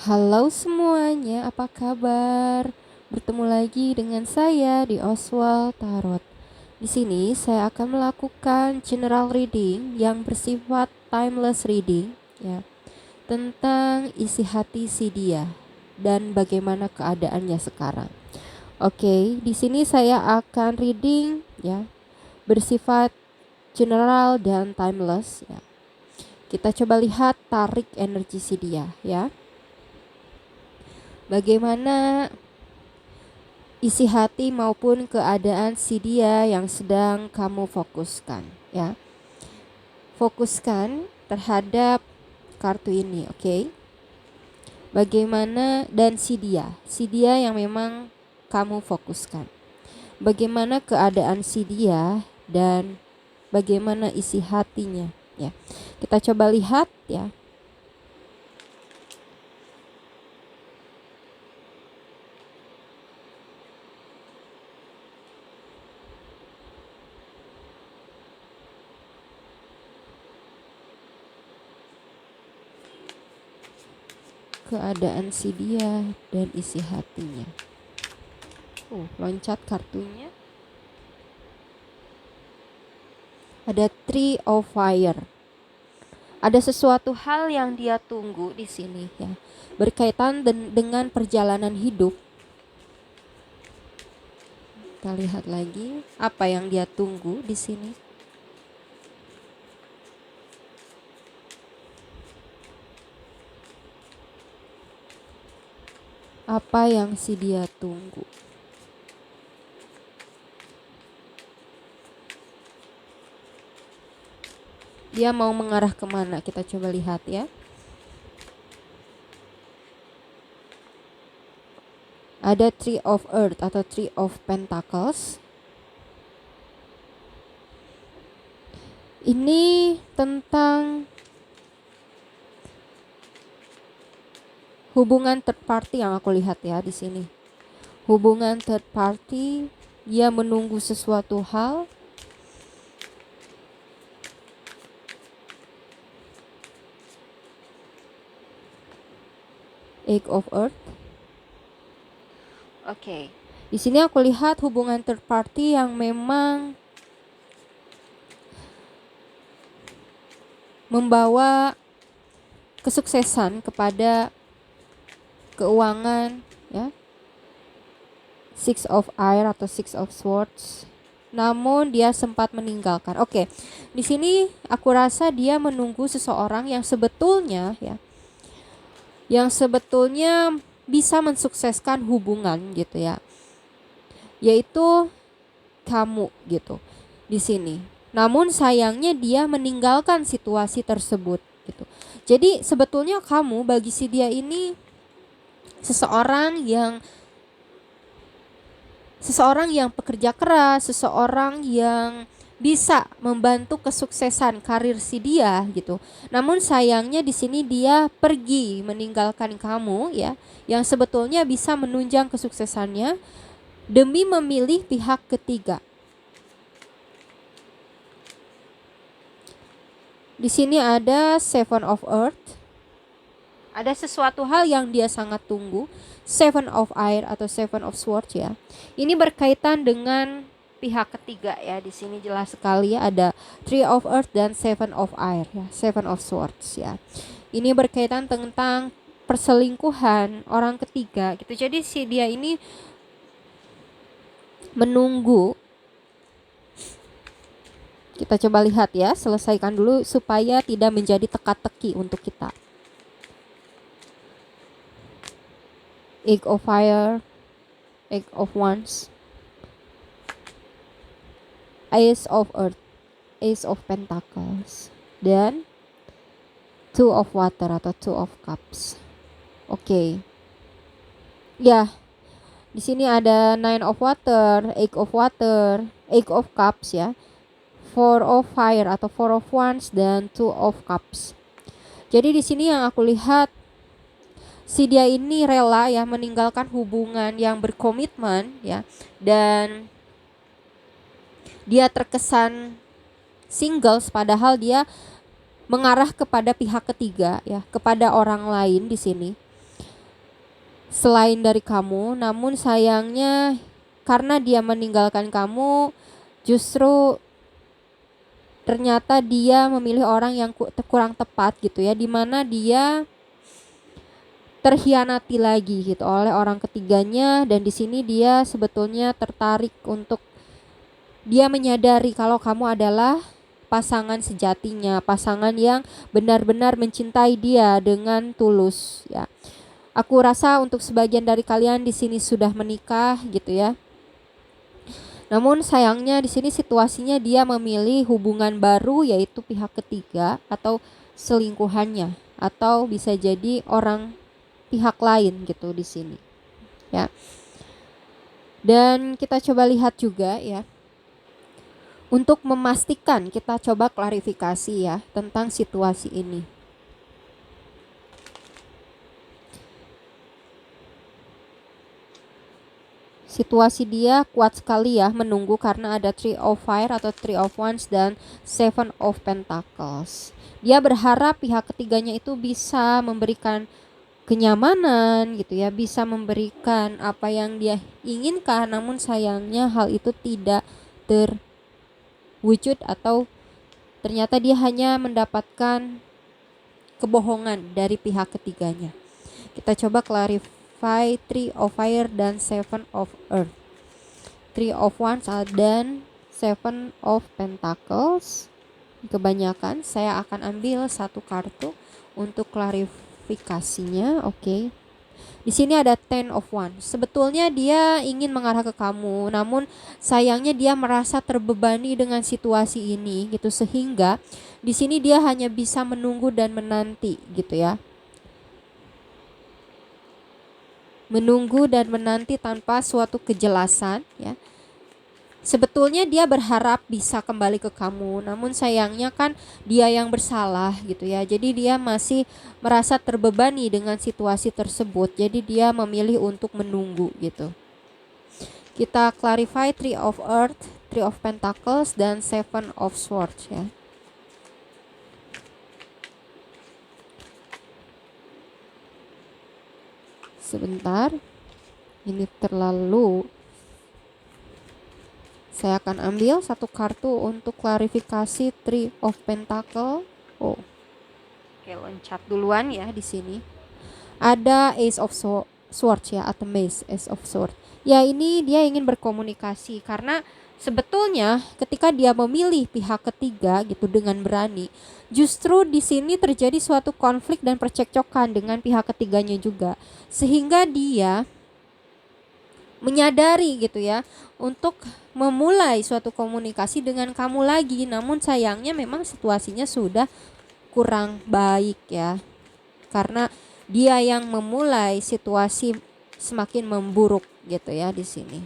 Halo semuanya, apa kabar? Bertemu lagi dengan saya di Oswald Tarot. Di sini saya akan melakukan general reading yang bersifat timeless reading, ya, tentang isi hati si dia dan bagaimana keadaannya sekarang. Oke, di sini saya akan reading, ya, bersifat general dan timeless, ya. Kita coba lihat tarik energi si dia, ya. Bagaimana isi hati maupun keadaan si dia yang sedang kamu fokuskan, ya. Fokuskan terhadap kartu ini, oke? Bagaimana dan si dia yang memang kamu fokuskan. Bagaimana keadaan si dia dan bagaimana isi hatinya, ya. Kita coba lihat, ya. Keadaan si dia dan isi hatinya. Loncat kartunya. Ada Three of Fire. Ada sesuatu hal yang dia tunggu di sini, ya, berkaitan dengan perjalanan hidup. Kita lihat lagi apa yang dia tunggu di sini. Apa yang si dia tunggu? Dia mau mengarah kemana? Kita coba lihat, ya. Ada Three of Earth atau Three of Pentacles. Ini tentang hubungan third party yang aku lihat, ya, di sini. Hubungan third party, dia menunggu sesuatu hal. Eight of Earth. Oke. Di sini aku lihat hubungan third party yang memang membawa kesuksesan kepada keuangan, ya. Six of Air atau Six of Swords. Namun dia sempat meninggalkan. Oke. Di sini aku rasa dia menunggu seseorang yang sebetulnya, ya, yang sebetulnya bisa mensukseskan hubungan, gitu, ya. Yaitu kamu, gitu, di sini. Namun sayangnya dia meninggalkan situasi tersebut, gitu. Jadi sebetulnya kamu bagi si dia ini seseorang yang pekerja keras, seseorang yang bisa membantu kesuksesan karir si dia, gitu. Namun sayangnya di sini dia pergi meninggalkan kamu, ya, yang sebetulnya bisa menunjang kesuksesannya demi memilih pihak ketiga. Di sini ada Seven of Earth. Ada sesuatu hal yang dia sangat tunggu. Seven of Air atau Seven of Swords, ya. Ini berkaitan dengan pihak ketiga, ya. Di sini jelas sekali, ya, ada Three of Earth dan Seven of Air, ya. Seven of Swords, ya. Ini berkaitan tentang perselingkuhan orang ketiga, gitu. Jadi si dia ini menunggu. Kita coba lihat, ya, selesaikan dulu supaya tidak menjadi teka-teki untuk kita. Eight of Fire, Eight of Wands, Ace of Earth, Ace of Pentacles, dan Two of Water atau Two of Cups. Oke. Ya, di sini ada Nine of Water, Eight of Water, Eight of Cups, ya. Four of Fire atau Four of Wands dan Two of Cups. Jadi di sini yang aku lihat, si dia ini rela, ya, meninggalkan hubungan yang berkomitmen, ya, dan dia terkesan singles padahal dia mengarah kepada pihak ketiga, ya, kepada orang lain di sini. selain dari kamu, namun sayangnya karena dia meninggalkan kamu, justru ternyata dia memilih orang yang kurang tepat gitu ya, dimana dia terhianati lagi gitu oleh orang ketiganya. Dan di sini dia sebetulnya tertarik untuk dia menyadari kalau kamu adalah pasangan sejatinya, pasangan yang benar-benar mencintai dia dengan tulus ya. Aku rasa untuk sebagian dari kalian di sini sudah menikah gitu ya. Namun sayangnya di sini situasinya dia memilih hubungan baru, yaitu pihak ketiga atau selingkuhannya, atau bisa jadi orang pihak lain gitu di sini ya. Dan kita coba lihat juga ya, untuk memastikan kita coba klarifikasi ya tentang situasi ini. Situasi dia kuat sekali ya, menunggu karena ada Three of Fire atau Three of Wands dan Seven of Pentacles. Dia berharap pihak ketiganya itu bisa memberikan kenyamanan gitu ya, bisa memberikan apa yang dia inginkan, namun sayangnya hal itu tidak terwujud atau ternyata dia hanya mendapatkan kebohongan dari pihak ketiganya. Kita coba clarify Three of Fire dan Seven of Earth. Three of Wands dan Seven of Pentacles. Kebanyakan saya akan ambil satu kartu untuk klarifikasinya. Oke. Di sini ada Ten of Wands. Sebetulnya dia ingin mengarah ke kamu, namun sayangnya dia merasa terbebani dengan situasi ini gitu, sehingga di sini dia hanya bisa menunggu dan menanti gitu ya. Menunggu dan menanti tanpa suatu kejelasan ya. Sebetulnya dia berharap bisa kembali ke kamu, namun sayangnya kan dia yang bersalah gitu ya. Jadi dia masih merasa terbebani dengan situasi tersebut. Jadi dia memilih untuk menunggu gitu. Kita clarify Three of Earth, Three of Pentacles dan Seven of Swords ya. Sebentar. Ini terlalu. Saya akan ambil satu kartu untuk klarifikasi Three of Pentacle. Oh. Oke, loncat duluan ya di sini. Ada Ace of Swords ya, atau Ace of Swords. Ya, ini dia ingin berkomunikasi karena sebetulnya ketika dia memilih pihak ketiga gitu dengan berani, justru di sini terjadi suatu konflik dan percekcokan dengan pihak ketiganya juga. Sehingga dia menyadari gitu ya untuk memulai suatu komunikasi dengan kamu lagi, namun sayangnya memang situasinya sudah kurang baik ya, karena dia yang memulai situasi semakin memburuk gitu ya di sini.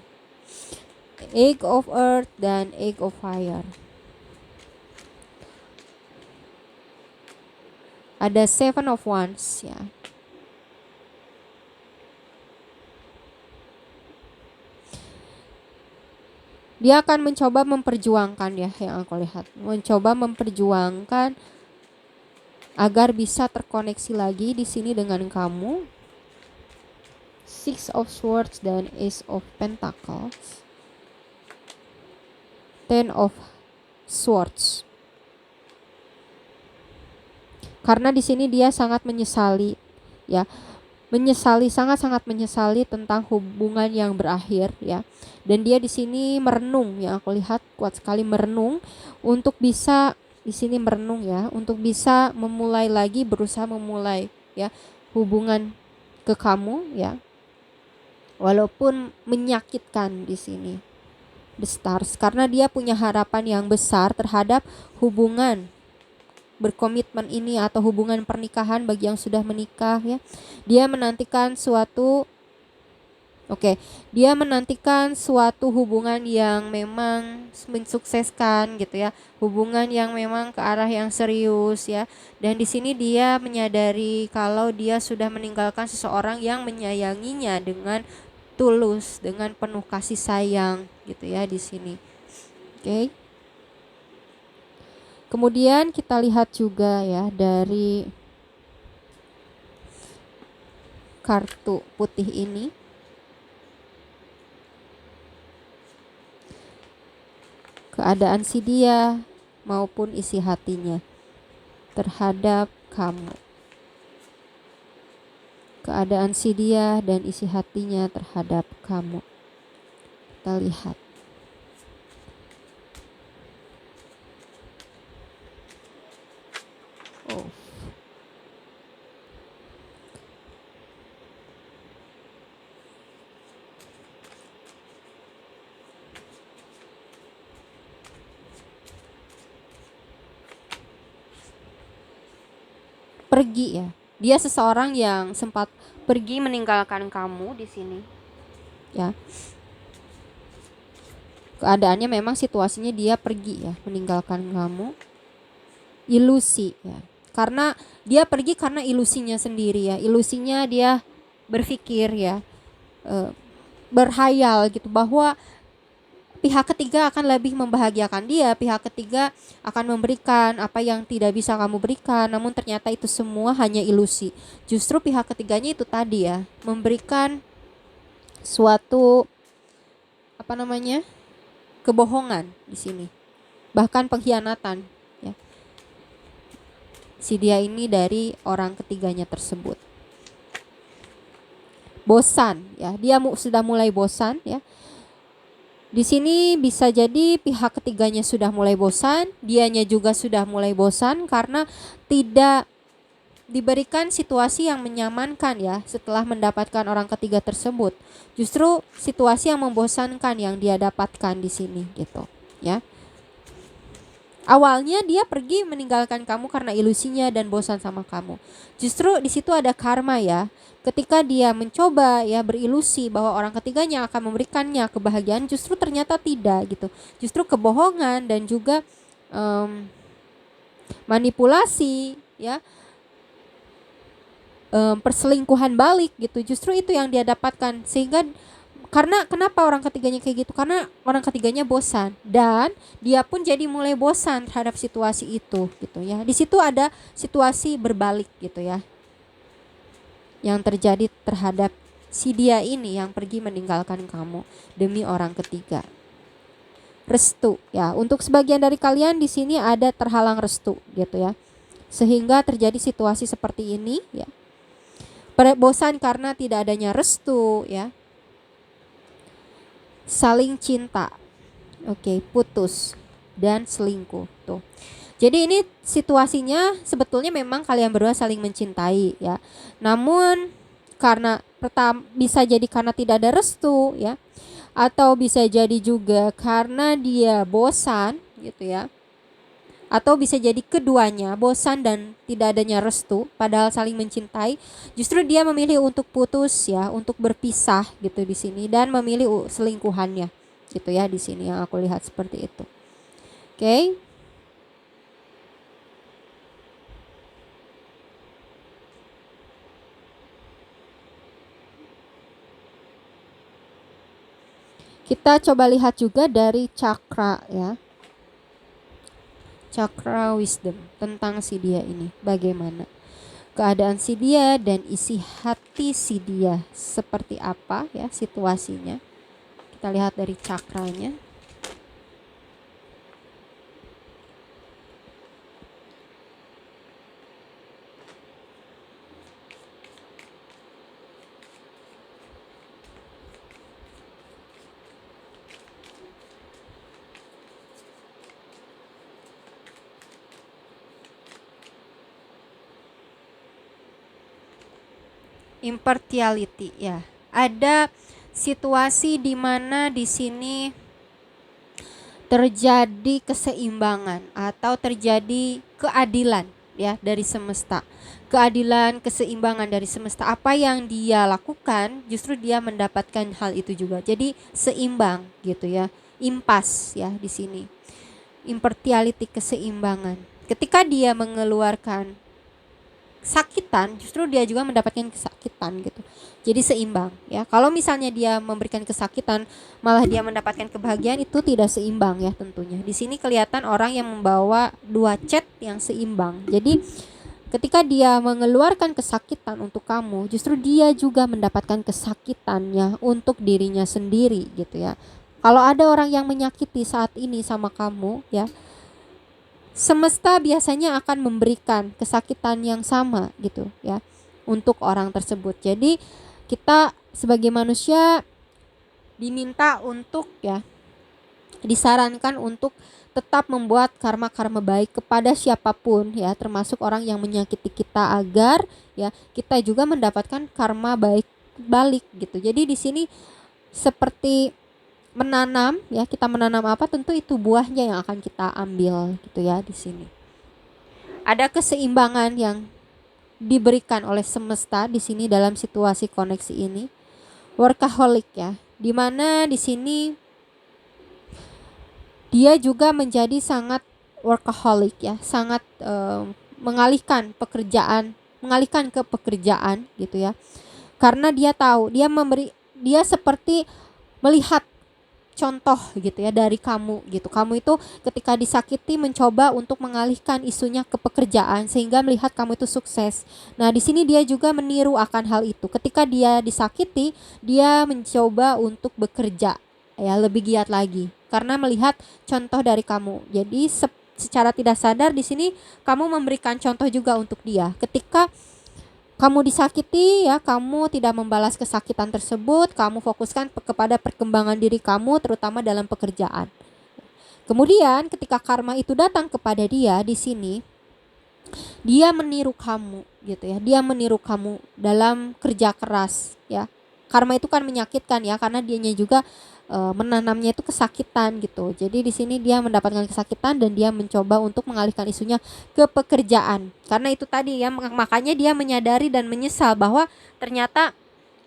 Egg of Earth dan Egg of Fire. Ada Seven of Wands ya. Dia akan mencoba memperjuangkan ya, yang aku lihat. Mencoba memperjuangkan agar bisa terkoneksi lagi di sini dengan kamu. Six of Swords dan Ace of Pentacles. Ten of Swords. Karena di sini dia sangat menyesali ya. Sangat-sangat menyesali tentang hubungan yang berakhir ya. Dan dia di sini merenung ya, aku lihat kuat sekali merenung untuk bisa di sini merenung ya, untuk bisa memulai lagi, berusaha memulai ya hubungan ke kamu ya. Walaupun menyakitkan di sini. The Stars, karena dia punya harapan yang besar terhadap hubungan berkomitmen ini atau hubungan pernikahan bagi yang sudah menikah ya. Dia menantikan suatu dia menantikan suatu hubungan yang memang mensukseskan gitu ya. Hubungan yang memang ke arah yang serius ya. Dan di sini dia menyadari kalau dia sudah meninggalkan seseorang yang menyayanginya dengan tulus, dengan penuh kasih sayang gitu ya di sini. Oke. Kemudian kita lihat juga ya dari kartu putih ini. Keadaan si dia maupun isi hatinya terhadap kamu. Keadaan si dia dan isi hatinya terhadap kamu. Kita lihat. Oh. Pergi ya. Dia seseorang yang sempat pergi meninggalkan kamu di sini. Ya. Keadaannya memang situasinya dia pergi ya, meninggalkan kamu. Ilusi ya. Karena dia pergi karena ilusinya sendiri ya. Ilusinya dia berpikir ya, berhayal gitu bahwa pihak ketiga akan lebih membahagiakan dia, pihak ketiga akan memberikan apa yang tidak bisa kamu berikan, namun ternyata itu semua hanya ilusi. Justru pihak ketiganya itu tadi ya, memberikan suatu kebohongan di sini, bahkan pengkhianatan ya. Si dia ini dari orang ketiganya tersebut. Bosan ya, dia sudah mulai bosan ya. Di sini bisa jadi pihak ketiganya sudah mulai bosan, dianya juga sudah mulai bosan karena tidak diberikan situasi yang menyamankan ya setelah mendapatkan orang ketiga tersebut. Justru situasi yang membosankan yang dia dapatkan di sini gitu ya. Awalnya dia pergi meninggalkan kamu karena ilusinya dan bosan sama kamu. Justru di situ ada karma ya. Ketika dia mencoba ya berilusi bahwa orang ketiganya akan memberikannya kebahagiaan, justru ternyata tidak gitu. Justru kebohongan dan juga manipulasi ya, perselingkuhan balik gitu. Justru itu yang dia dapatkan. Sehingga karena kenapa orang ketiganya kayak gitu? Karena orang ketiganya bosan dan dia pun jadi mulai bosan terhadap situasi itu gitu ya. Di situ ada situasi berbalik gitu ya, yang terjadi terhadap si dia ini yang pergi meninggalkan kamu demi orang ketiga. Restu ya, untuk sebagian dari kalian di sini ada terhalang restu gitu ya, sehingga terjadi situasi seperti ini ya. Bosan karena tidak adanya restu ya. Saling cinta, oke, putus dan selingkuh tuh. Jadi ini situasinya sebetulnya memang kalian berdua saling mencintai ya. Namun karena bisa jadi karena tidak ada restu ya, atau bisa jadi juga karena dia bosan gitu ya. Atau bisa jadi keduanya, bosan dan tidak adanya restu padahal saling mencintai. Justru dia memilih untuk putus ya, untuk berpisah gitu di sini dan memilih selingkuhannya gitu ya di sini yang aku lihat seperti itu. Oke. Kita coba lihat juga dari cakra ya. Cakra wisdom tentang si dia ini, bagaimana keadaan si dia dan isi hati si dia seperti apa ya situasinya. Kita lihat dari cakranya. Impartiality ya. Ada situasi di mana di sini terjadi keseimbangan atau terjadi keadilan ya dari semesta. Keadilan, keseimbangan dari semesta. Apa yang dia lakukan justru dia mendapatkan hal itu juga. Jadi seimbang gitu ya. Impas ya di sini. Impartiality, keseimbangan. Ketika dia mengeluarkan kesakitan, justru dia juga mendapatkan kesakitan gitu. Jadi seimbang ya. Kalau misalnya dia memberikan kesakitan malah dia mendapatkan kebahagiaan, itu tidak seimbang ya tentunya. Di sini kelihatan orang yang membawa dua cat yang seimbang. Jadi Ketika dia mengeluarkan kesakitan untuk kamu, justru dia juga mendapatkan kesakitannya untuk dirinya sendiri gitu ya. Kalau ada orang yang menyakiti saat ini sama kamu ya, semesta biasanya akan memberikan kesakitan yang sama gitu ya untuk orang tersebut. Jadi kita sebagai manusia diminta untuk ya, disarankan untuk tetap membuat karma-karma baik kepada siapapun ya, termasuk orang yang menyakiti kita, agar ya kita juga mendapatkan karma baik balik gitu. Jadi di sini seperti menanam ya, kita menanam apa tentu itu buahnya yang akan kita ambil gitu ya. Di sini ada keseimbangan yang diberikan oleh semesta di sini dalam situasi koneksi ini. Workaholic ya, dimana di sini dia juga menjadi sangat workaholic ya, sangat mengalihkan ke pekerjaan gitu ya, karena dia tahu dia seperti melihat contoh gitu ya dari kamu gitu. Kamu itu ketika disakiti mencoba untuk mengalihkan isunya ke pekerjaan sehingga melihat kamu itu sukses. Nah, di sini dia juga meniru akan hal itu. Ketika dia disakiti, dia mencoba untuk bekerja ya lebih giat lagi karena melihat contoh dari kamu. Jadi secara tidak sadar di sini kamu memberikan contoh juga untuk dia. Ketika kamu disakiti ya, kamu tidak membalas kesakitan tersebut, kamu fokuskan kepada perkembangan diri kamu terutama dalam pekerjaan. Kemudian ketika karma itu datang kepada dia di sini, dia meniru kamu gitu ya. Dia meniru kamu dalam kerja keras ya. Karma itu kan menyakitkan ya, karena dianya juga menanamnya itu kesakitan gitu. Jadi di sini dia mendapatkan kesakitan dan dia mencoba untuk mengalihkan isunya ke pekerjaan. Karena itu tadi ya, makanya dia menyadari dan menyesal bahwa ternyata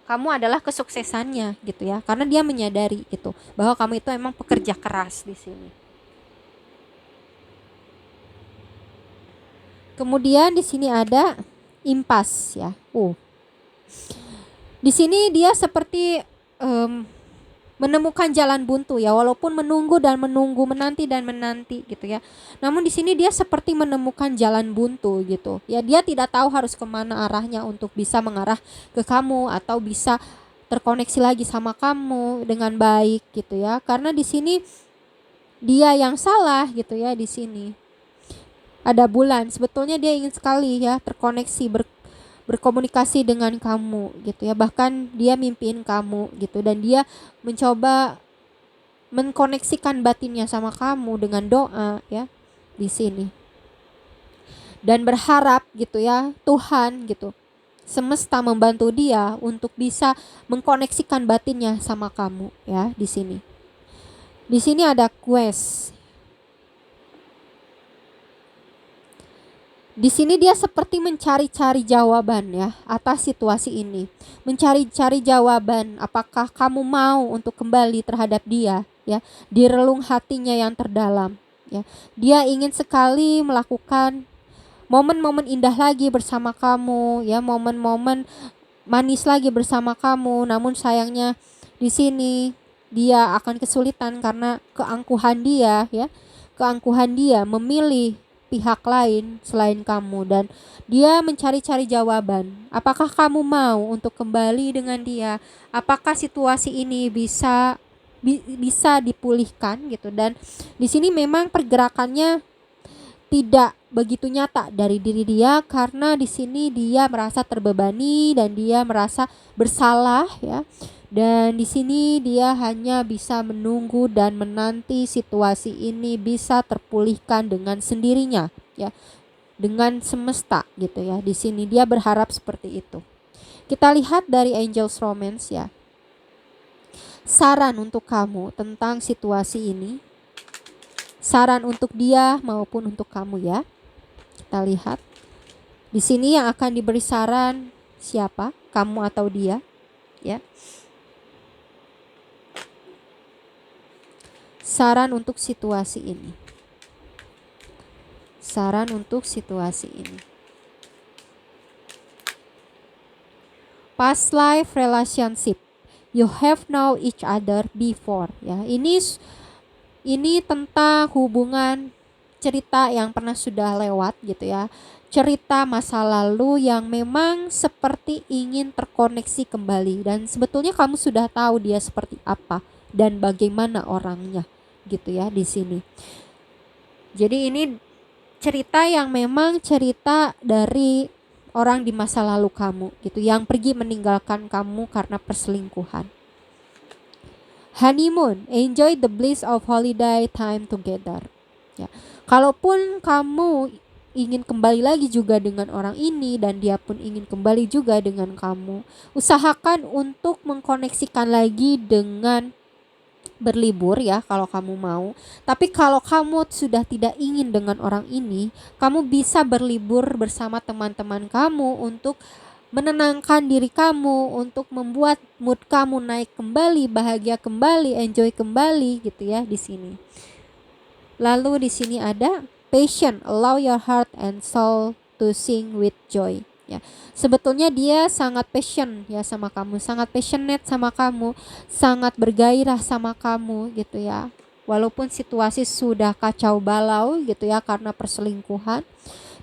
kamu adalah kesuksesannya gitu ya. Karena dia menyadari gitu bahwa kamu itu emang pekerja keras di sini. Kemudian di sini ada impas ya. Di sini dia seperti menemukan jalan buntu ya, walaupun menunggu dan menunggu, menanti gitu ya. Namun di sini dia seperti menemukan jalan buntu gitu ya. Dia tidak tahu harus kemana arahnya untuk bisa mengarah ke kamu atau bisa terkoneksi lagi sama kamu dengan baik gitu ya. Karena di sini dia yang salah gitu ya. Di sini ada bulan, sebetulnya dia ingin sekali ya terkoneksi, berkomunikasi dengan kamu gitu ya, bahkan dia mimpiin kamu gitu, dan dia mencoba mengkoneksikan batinnya sama kamu dengan doa ya di sini, dan berharap gitu ya Tuhan gitu, semesta membantu dia untuk bisa mengkoneksikan batinnya sama kamu ya. Di sini ada quest. Di sini dia seperti mencari-cari jawaban ya atas situasi ini. Mencari-cari jawaban, apakah kamu mau untuk kembali terhadap dia ya, di relung hatinya yang terdalam ya. Dia ingin sekali melakukan momen-momen indah lagi bersama kamu ya, momen-momen manis lagi bersama kamu. Namun sayangnya di sini dia akan kesulitan karena keangkuhan dia ya. Keangkuhan dia memilih pihak lain selain kamu, dan dia mencari-cari jawaban. Apakah kamu mau untuk kembali dengan dia? Apakah situasi ini bisa dipulihkan gitu? Dan di sini memang pergerakannya tidak begitu nyata dari diri dia, karena di sini dia merasa terbebani dan dia merasa bersalah ya. Dan di sini dia hanya bisa menunggu dan menanti situasi ini bisa terpulihkan dengan sendirinya ya, dengan semesta gitu ya. Di sini dia berharap seperti itu. Kita lihat dari Angel's Romance ya. Saran untuk kamu tentang situasi ini. Saran untuk dia maupun untuk kamu ya. Kita lihat. Di sini yang akan diberi saran siapa? Kamu atau dia? Ya. Saran untuk situasi ini. Saran untuk situasi ini. Past life relationship. You have known each other before ya. Ini tentang hubungan cerita yang pernah sudah lewat gitu ya. Cerita masa lalu yang memang seperti ingin terkoneksi kembali, dan sebetulnya kamu sudah tahu dia seperti apa dan bagaimana orangnya gitu ya di sini. Jadi ini cerita yang memang cerita dari orang di masa lalu kamu gitu, yang pergi meninggalkan kamu karena perselingkuhan. Honeymoon, enjoy the bliss of holiday time together. Ya. Kalaupun kamu ingin kembali lagi juga dengan orang ini dan dia pun ingin kembali juga dengan kamu, usahakan untuk mengkoneksikan lagi dengan berlibur ya kalau kamu mau. Tapi kalau kamu sudah tidak ingin dengan orang ini, kamu bisa berlibur bersama teman-teman kamu untuk menenangkan diri kamu, untuk membuat mood kamu naik kembali, bahagia kembali, enjoy kembali gitu ya di sini. Lalu di sini ada passion, allow your heart and soul to sing with joy. Ya, sebetulnya dia sangat passion ya sama kamu, sangat passionate sama kamu, sangat bergairah sama kamu gitu ya. Walaupun situasi sudah kacau balau gitu ya karena perselingkuhan.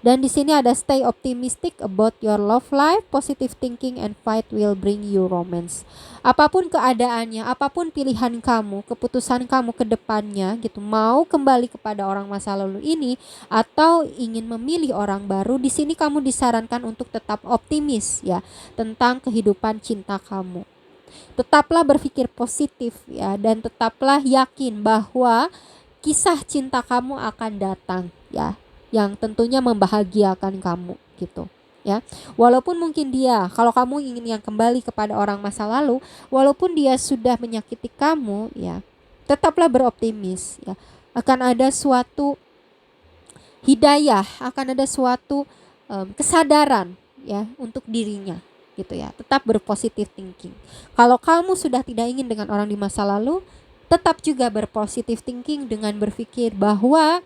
Dan di sini ada stay optimistic about your love life, positive thinking and fight will bring you romance. Apapun keadaannya, apapun pilihan kamu, keputusan kamu ke depannya gitu, mau kembali kepada orang masa lalu ini atau ingin memilih orang baru, di sini kamu disarankan untuk tetap optimis ya tentang kehidupan cinta kamu. Tetaplah berpikir positif ya, dan tetaplah yakin bahwa kisah cinta kamu akan datang ya, yang tentunya membahagiakan kamu gitu ya. Walaupun mungkin dia, kalau kamu ingin yang kembali kepada orang masa lalu, walaupun dia sudah menyakiti kamu ya, tetaplah beroptimis ya. Akan ada suatu hidayah, akan ada suatu kesadaran ya untuk dirinya gitu ya. Tetap berpositif thinking. Kalau kamu sudah tidak ingin dengan orang di masa lalu, tetap juga berpositif thinking dengan berpikir bahwa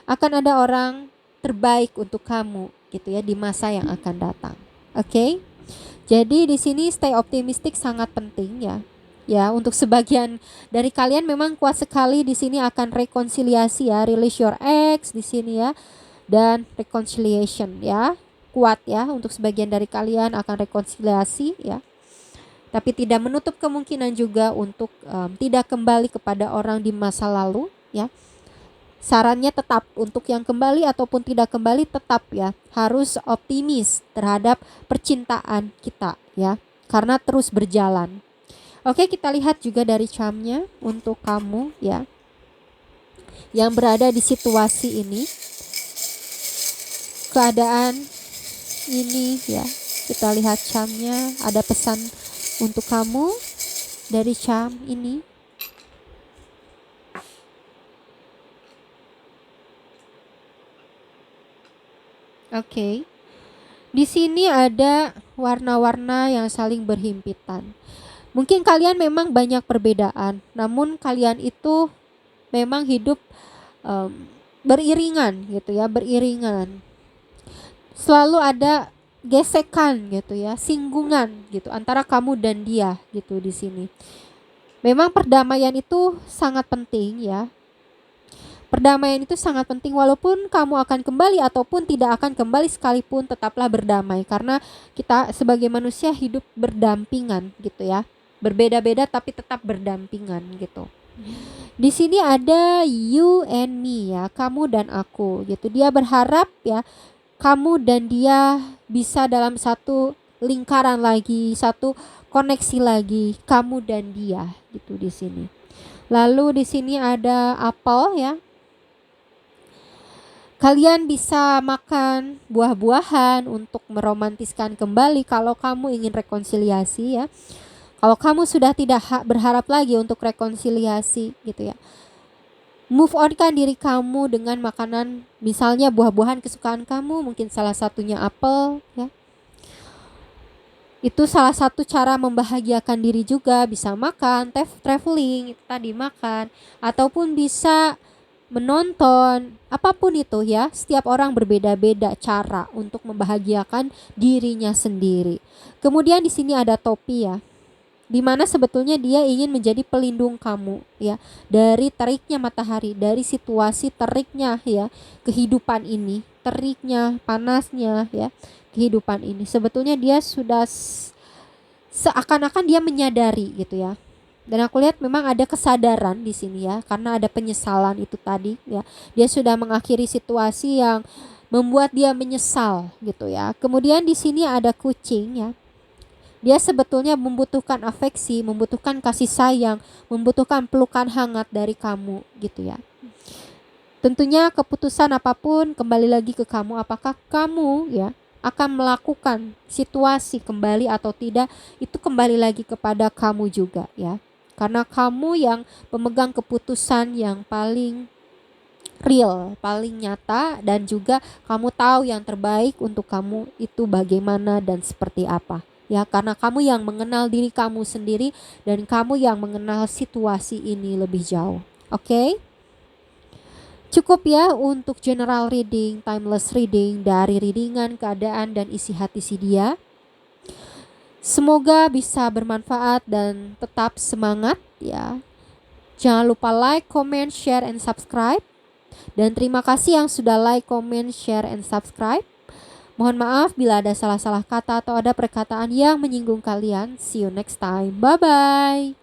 akan ada orang terbaik untuk kamu gitu ya di masa yang akan datang. Oke? Jadi di sini stay optimistic sangat penting ya. Ya, untuk sebagian dari kalian memang kuat sekali di sini akan rekonsiliasi ya, release your ex di sini ya, dan reconciliation ya. Kuat ya, untuk sebagian dari kalian akan rekonsiliasi ya. Tapi tidak menutup kemungkinan juga untuk tidak kembali kepada orang di masa lalu ya. Sarannya tetap untuk yang kembali ataupun tidak kembali, tetap ya harus optimis terhadap percintaan kita ya, karena terus berjalan. Oke, kita lihat juga dari charmnya untuk kamu ya yang berada di situasi ini, keadaan ini ya. Kita lihat charmnya, ada pesan untuk kamu dari charm ini. Oke. Di sini ada warna-warna yang saling berhimpitan. Mungkin kalian memang banyak perbedaan, namun kalian itu memang hidup beriringan gitu ya, beriringan. Selalu ada gesekan gitu ya, singgungan gitu antara kamu dan dia gitu di sini. Memang perdamaian itu sangat penting ya. Perdamaian itu sangat penting, walaupun kamu akan kembali ataupun tidak akan kembali sekalipun, tetaplah berdamai karena kita sebagai manusia hidup berdampingan gitu ya. Berbeda-beda tapi tetap berdampingan gitu. Di sini ada you and me ya, kamu dan aku gitu. Dia berharap ya kamu dan dia bisa dalam satu lingkaran lagi, satu koneksi lagi, kamu dan dia gitu di sini. Lalu di sini ada apel ya. Kalian bisa makan buah-buahan untuk meromantiskan kembali kalau kamu ingin rekonsiliasi ya. Kalau kamu sudah tidak berharap lagi untuk rekonsiliasi gitu ya, move on kan diri kamu dengan makanan, misalnya buah-buahan kesukaan kamu, mungkin salah satunya apel ya. Itu salah satu cara membahagiakan diri juga, bisa makan, traveling, itu tadi makan, ataupun bisa menonton, apapun itu ya. Setiap orang berbeda-beda cara untuk membahagiakan dirinya sendiri. Kemudian di sini ada topi ya. dimana sebetulnya dia ingin menjadi pelindung kamu ya, dari teriknya matahari, dari situasi teriknya ya kehidupan ini, teriknya, panasnya ya kehidupan ini. Sebetulnya dia sudah seakan-akan dia menyadari gitu ya. Dan aku lihat memang ada kesadaran di sini ya, karena ada penyesalan itu tadi ya. Dia sudah mengakhiri situasi yang membuat dia menyesal gitu ya. Kemudian di sini ada kucing ya. Dia sebetulnya membutuhkan afeksi, membutuhkan kasih sayang, membutuhkan pelukan hangat dari kamu gitu ya. Tentunya keputusan apapun kembali lagi ke kamu, apakah kamu ya akan melakukan situasi kembali atau tidak, itu kembali lagi kepada kamu juga ya. Karena kamu yang pemegang keputusan yang paling real, paling nyata, dan juga kamu tahu yang terbaik untuk kamu itu bagaimana dan seperti apa. Ya, karena kamu yang mengenal diri kamu sendiri dan kamu yang mengenal situasi ini lebih jauh. Oke? Cukup ya untuk general reading, timeless reading dari readingan, keadaan, dan isi hati si dia. Semoga bisa bermanfaat dan tetap semangat ya. Jangan lupa like, comment, share, and subscribe. Dan terima kasih yang sudah like, comment, share, and subscribe. Mohon maaf bila ada salah-salah kata atau ada perkataan yang menyinggung kalian. See you next time. Bye-bye.